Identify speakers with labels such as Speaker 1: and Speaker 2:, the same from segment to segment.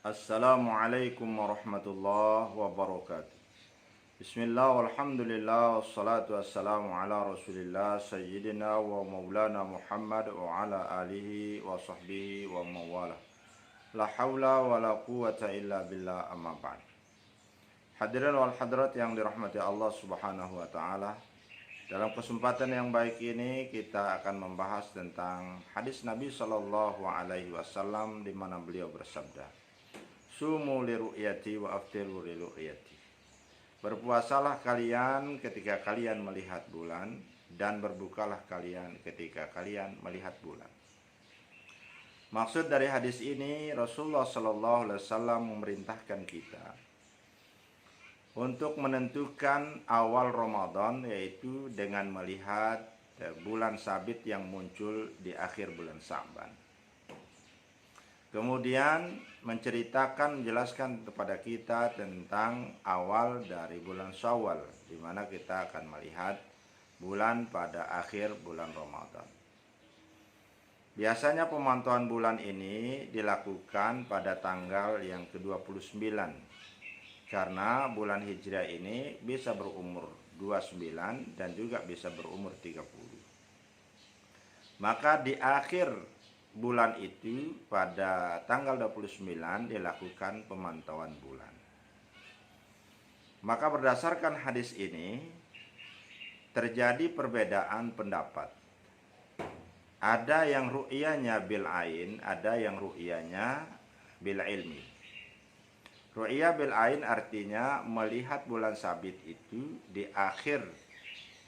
Speaker 1: Assalamualaikum warahmatullahi wabarakatuh. Bismillah walhamdulillah wassalatu wassalamu ala rasulillah sayyidina wa maulana Muhammad wa ala alihi wa sahbihi wa mawala. La hawla wa la quwata illa billah, amma ba'd. Hadirin wal hadirat yang dirahmati Allah subhanahu wa ta'ala, dalam kesempatan yang baik ini kita akan membahas tentang hadis Nabi Shallallahu alaihi wasallam di mana beliau bersabda, Sumu li ru'yati wa aftiru li ru'yati. Berpuasalah kalian ketika kalian melihat bulan, dan berbukalah kalian ketika kalian melihat bulan. Maksud dari hadis ini, Rasulullah Shallallahu alaihi wasallam memerintahkan kita untuk menentukan awal Ramadan, yaitu dengan melihat bulan sabit yang muncul di akhir bulan Sa'ban. Kemudian menjelaskan kepada kita tentang awal dari bulan Syawal, di mana kita akan melihat bulan pada akhir bulan Ramadan. Biasanya pemantauan bulan ini dilakukan pada tanggal yang ke-29, karena bulan Hijriah ini bisa berumur 29 dan juga bisa berumur 30. Maka di akhir bulan itu pada tanggal 29 dilakukan pemantauan bulan. Maka berdasarkan hadis ini terjadi perbedaan pendapat. Ada yang ru'yanya bil ain, ada yang ru'yanya bil ilmi. Ru'ya bil ain artinya melihat bulan sabit itu di akhir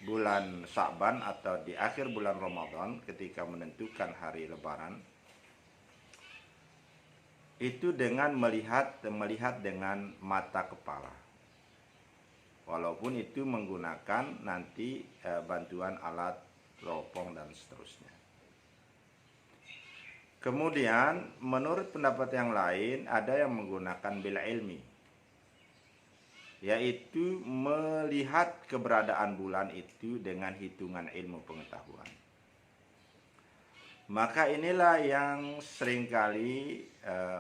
Speaker 1: bulan Sa'ban atau di akhir bulan Ramadan ketika menentukan hari lebaran, itu dengan melihat dengan mata kepala, walaupun itu menggunakan nanti bantuan alat teropong dan seterusnya. Kemudian menurut pendapat yang lain ada yang menggunakan bil ilmi, yaitu melihat keberadaan bulan itu dengan hitungan ilmu pengetahuan. Maka inilah yang seringkali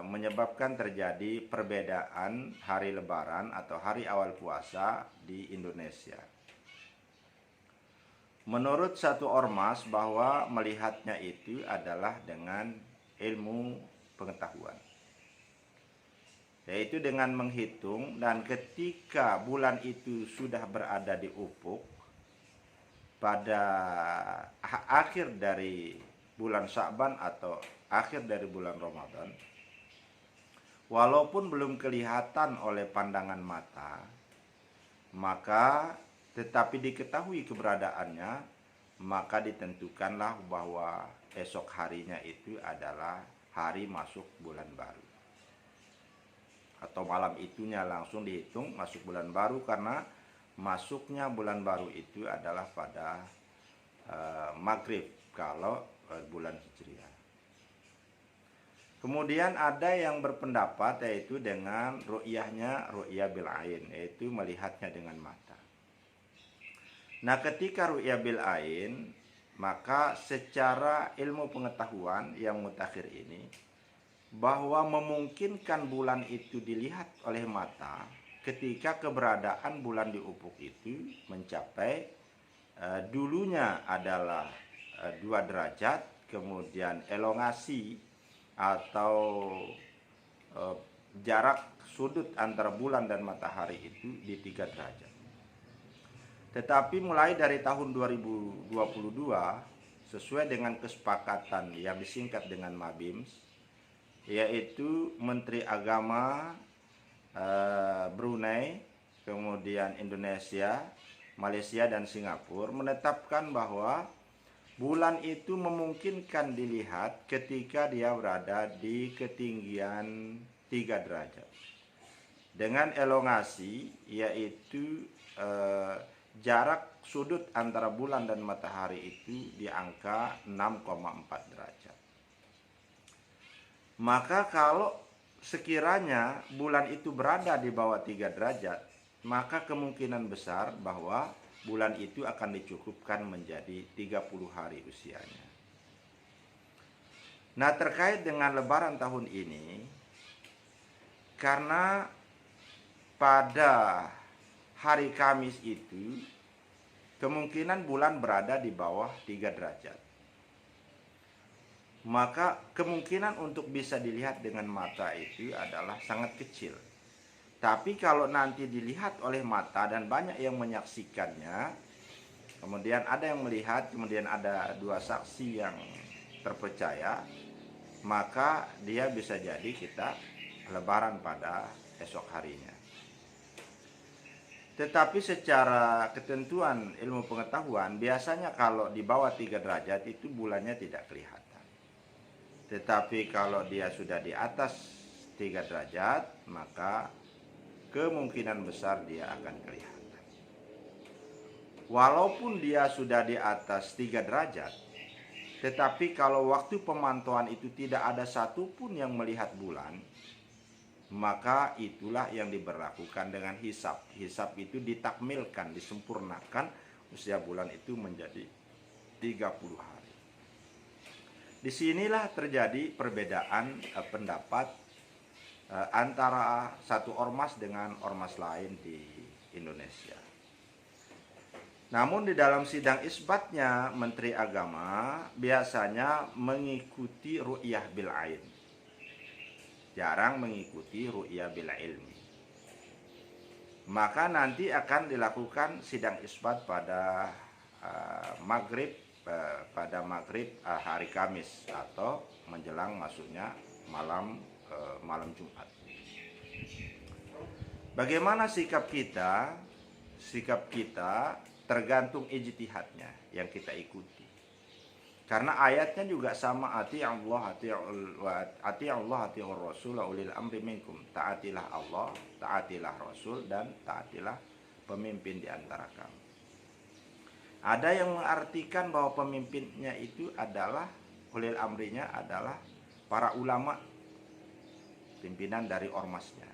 Speaker 1: menyebabkan terjadi perbedaan hari lebaran atau hari awal puasa di Indonesia. Menurut satu ormas bahwa melihatnya itu adalah dengan ilmu pengetahuan, yaitu dengan menghitung, dan ketika bulan itu sudah berada di ufuk pada akhir dari bulan Sa'ban atau akhir dari bulan Ramadan, walaupun belum kelihatan oleh pandangan mata, maka tetapi diketahui keberadaannya, maka ditentukanlah bahwa esok harinya itu adalah hari masuk bulan baru, atau malam itunya langsung dihitung masuk bulan baru, karena masuknya bulan baru itu adalah pada maghrib kalau bulan Hijriah. Kemudian ada yang berpendapat yaitu dengan ru'yahnya ru'yah bil ain, yaitu melihatnya dengan mata. Nah, ketika ru'yah bil ain, maka secara ilmu pengetahuan yang mutakhir ini, bahwa memungkinkan bulan itu dilihat oleh mata ketika keberadaan bulan di ufuk itu mencapai dulunya adalah 2 derajat, kemudian elongasi atau jarak sudut antara bulan dan matahari itu di 3 derajat. Tetapi mulai dari tahun 2022, sesuai dengan kesepakatan yang disingkat dengan MABIMS, yaitu Menteri Agama Brunei, kemudian Indonesia, Malaysia, dan Singapura menetapkan bahwa bulan itu memungkinkan dilihat ketika dia berada di ketinggian 3 derajat dengan elongasi, yaitu jarak sudut antara bulan dan matahari itu di angka 6,4 derajat. Maka kalau sekiranya bulan itu berada di bawah 3 derajat, maka kemungkinan besar bahwa bulan itu akan dicukupkan menjadi 30 hari usianya. Nah, terkait dengan lebaran tahun ini, Karena pada hari Kamis itu kemungkinan bulan berada di bawah 3 derajat. Maka kemungkinan untuk bisa dilihat dengan mata itu adalah sangat kecil. Tapi kalau nanti dilihat oleh mata dan banyak yang menyaksikannya, kemudian ada yang melihat, kemudian ada 2 saksi yang terpercaya, maka dia bisa jadi kita lebaran pada esok harinya. Tetapi secara ketentuan ilmu pengetahuan, biasanya kalau di bawah 3 derajat itu bulannya tidak kelihatan. Tetapi kalau dia sudah di atas 3 derajat, maka kemungkinan besar dia akan kelihatan. Walaupun dia sudah di atas 3 derajat, tetapi kalau waktu pemantauan itu tidak ada satupun yang melihat bulan, maka itulah yang diberlakukan dengan hisab. Hisab itu ditakmilkan, disempurnakan, usia bulan itu menjadi 30 hari. Disinilah terjadi perbedaan pendapat antara satu ormas dengan ormas lain di Indonesia. Namun di dalam sidang isbatnya Menteri Agama biasanya mengikuti ru'yah bil ain, jarang mengikuti ru'yah bil ilmi. Maka nanti akan dilakukan sidang isbat pada maghrib hari Kamis atau menjelang masuknya malam Jumat. Bagaimana sikap kita? Sikap kita tergantung ijtihadnya yang kita ikuti. Karena ayatnya juga sama, ati Allah, ati Rasul, ulil amri minkum. Taatilah Allah, taatilah Rasul, dan taatilah pemimpin di antara kamu. Ada yang mengartikan bahwa pemimpinnya itu adalah, ulil amrinya adalah para ulama, pimpinan dari ormasnya.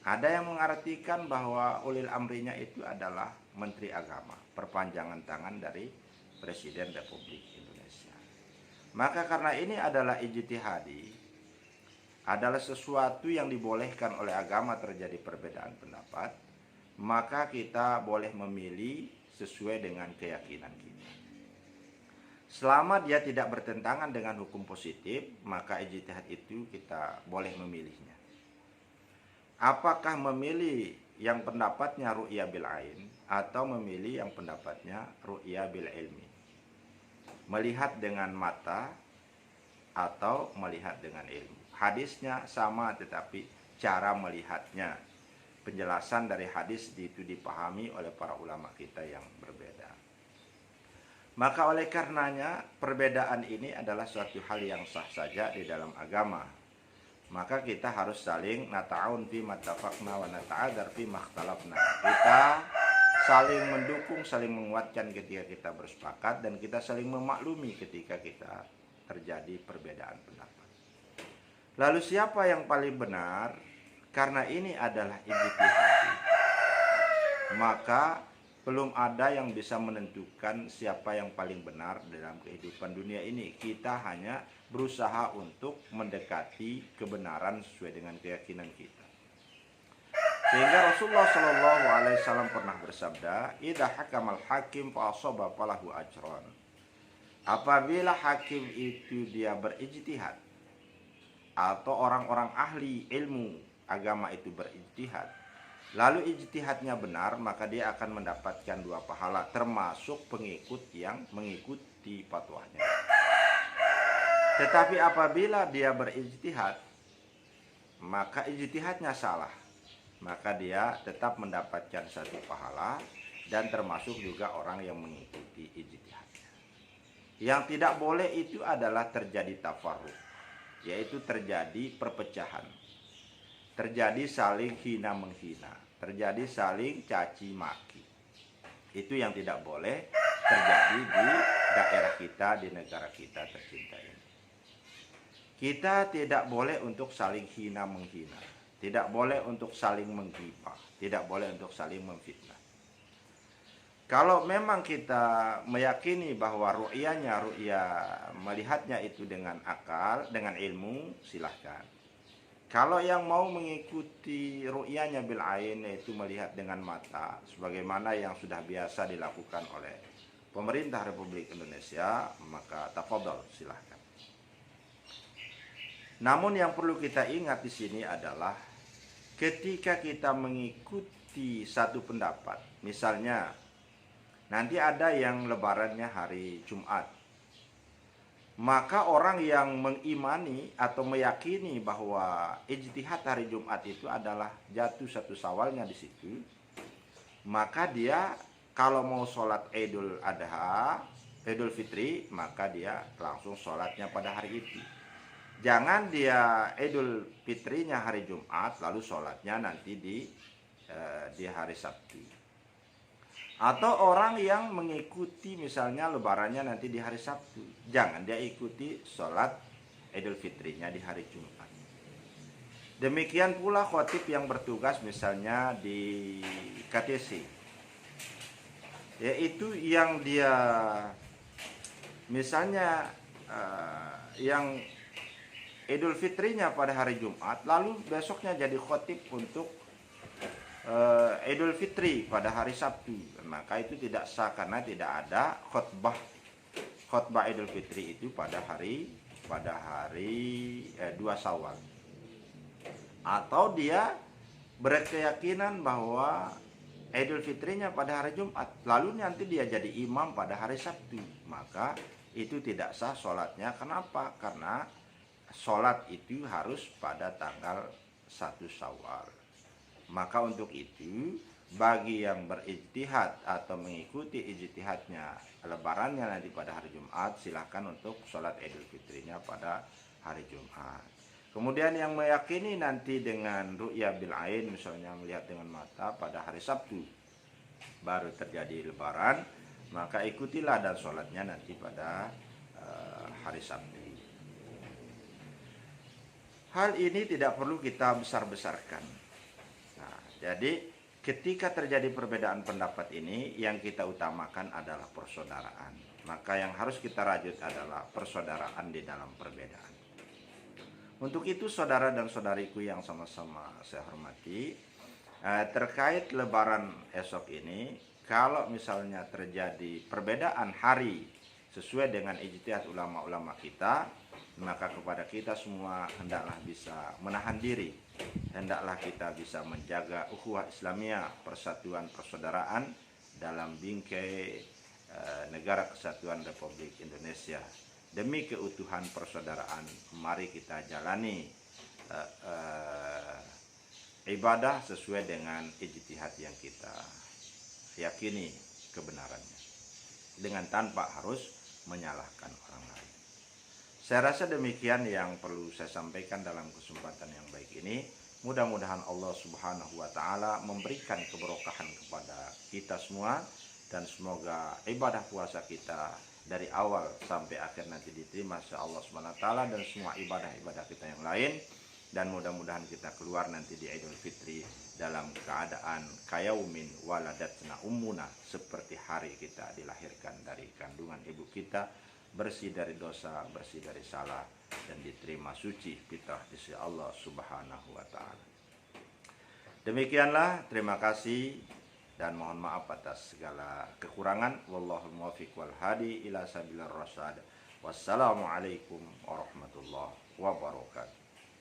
Speaker 1: Ada yang mengartikan bahwa ulil amrinya itu adalah Menteri Agama, perpanjangan tangan dari Presiden Republik Indonesia. Maka karena ini adalah ijtihadi, adalah sesuatu yang dibolehkan oleh agama terjadi perbedaan pendapat, maka kita boleh memilih sesuai dengan keyakinan kita. Selama dia tidak bertentangan dengan hukum positif, maka ijtihad itu kita boleh memilihnya. Apakah memilih yang pendapatnya ru'ya bil ain atau memilih yang pendapatnya ru'ya bil ilmi? Melihat dengan mata atau melihat dengan ilmu. Hadisnya sama tetapi cara melihatnya, penjelasan dari hadis itu dipahami oleh para ulama kita yang berbeda. Maka oleh karenanya perbedaan ini adalah suatu hal yang sah saja di dalam agama. Maka kita harus saling nata'awun fi mattafaqna wa nata'adzar fi makhtalafna. Kita saling mendukung, saling menguatkan ketika kita bersepakat, dan kita saling memaklumi ketika kita terjadi perbedaan pendapat. Lalu siapa yang paling benar? Karena ini adalah ijtihad, maka belum ada yang bisa menentukan siapa yang paling benar dalam kehidupan dunia ini. Kita hanya berusaha untuk mendekati kebenaran sesuai dengan keyakinan kita. Sehingga Rasulullah SAW pernah bersabda, "Idza hakamal hakim fa asaba falahu ajran." Apabila hakim itu dia berijtihad, atau orang-orang ahli ilmu agama itu berijtihad, lalu ijtihadnya benar, maka dia akan mendapatkan 2 pahala, termasuk pengikut yang mengikuti fatwanya. Tetapi apabila dia berijtihad, maka ijtihadnya salah, maka dia tetap mendapatkan 1 pahala dan termasuk juga orang yang mengikuti ijtihadnya. Yang tidak boleh itu adalah terjadi tafarruq, yaitu terjadi perpecahan, terjadi saling hina menghina, terjadi saling caci maki. Itu yang tidak boleh terjadi di daerah kita, di negara kita tercinta ini. Kita tidak boleh untuk saling hina menghina, tidak boleh untuk saling menggibah, tidak boleh untuk saling memfitnah. Kalau memang kita meyakini bahwa ru'ya melihatnya itu dengan akal, dengan ilmu, silahkan. Kalau yang mau mengikuti ru'yanya bil ain, yaitu melihat dengan mata sebagaimana yang sudah biasa dilakukan oleh pemerintah Republik Indonesia, maka tafadhol, silahkan. Namun yang perlu kita ingat di sini adalah ketika kita mengikuti satu pendapat, misalnya nanti ada yang lebarannya hari Jumat, maka orang yang mengimani atau meyakini bahwa ijtihad hari Jumat itu adalah jatuh satu Syawalnya di situ, maka dia kalau mau sholat Idul Adha, Idul Fitri, maka dia langsung sholatnya pada hari itu. Jangan dia Idul Fitrinya hari Jumat, lalu sholatnya nanti di hari Sabtu. Atau orang yang mengikuti misalnya lebarannya nanti di hari Sabtu, jangan dia ikuti sholat Idul Fitrinya di hari Jumat. Demikian pula khotib yang bertugas misalnya di KTC, yaitu yang dia misalnya yang Idul Fitrinya pada hari Jumat, lalu besoknya jadi khotib untuk Idul Fitri pada hari Sabtu, maka itu tidak sah karena tidak ada khutbah Idul Fitri itu pada hari 2 Syawal. Atau dia berkeyakinan bahwa Idul Fitrinya pada hari Jumat, lalu nanti dia jadi imam pada hari Sabtu, maka itu tidak sah sholatnya. Kenapa? Karena sholat itu harus pada tanggal 1 Syawal. Maka untuk itu, bagi yang berijtihad atau mengikuti ijtihadnya lebarannya nanti pada hari Jumat, silahkan untuk sholat Idul Fitrinya pada hari Jumat. Kemudian yang meyakini nanti dengan ru'ya bil ain, misalnya melihat dengan mata pada hari Sabtu baru terjadi lebaran, maka ikutilah dan sholatnya nanti pada hari Sabtu. Hal ini tidak perlu kita besar-besarkan. Nah, jadi ketika terjadi perbedaan pendapat ini, yang kita utamakan adalah persaudaraan. Maka yang harus kita rajut adalah persaudaraan di dalam perbedaan. Untuk itu, saudara dan saudariku yang sama-sama saya hormati, terkait lebaran esok ini, kalau misalnya terjadi perbedaan hari sesuai dengan ijtihad ulama-ulama kita, maka kepada kita semua hendaklah bisa menahan diri, hendaklah kita bisa menjaga ukhuwah Islamiyah, persatuan persaudaraan dalam bingkai negara kesatuan Republik Indonesia. Demi keutuhan persaudaraan, mari kita jalani ibadah sesuai dengan ijtihad yang kita yakini kebenarannya, dengan tanpa harus menyalahkan orang lain. Saya rasa demikian yang perlu saya sampaikan dalam kesempatan yang baik ini. Mudah-mudahan Allah Subhanahu wa Ta'ala memberikan keberkahan kepada kita semua, dan semoga ibadah puasa kita dari awal sampai akhir nanti diterima oleh Allah Subhanahu wa Ta'ala, dan semua ibadah-ibadah kita yang lain. Dan mudah-mudahan kita keluar nanti di Idul Fitri dalam keadaan kayaumin waladatna ummuna, seperti hari kita dilahirkan dari kandungan ibu kita, bersih dari dosa, bersih dari salah, dan diterima suci fitrah di sisi Allah Subhanahu wa Ta'ala. Demikianlah, terima kasih dan mohon maaf atas segala kekurangan. Wallahul muwaffiq wal hadi ila sabilir rasyad. Wassalamualaikum warahmatullahi wabarakatuh.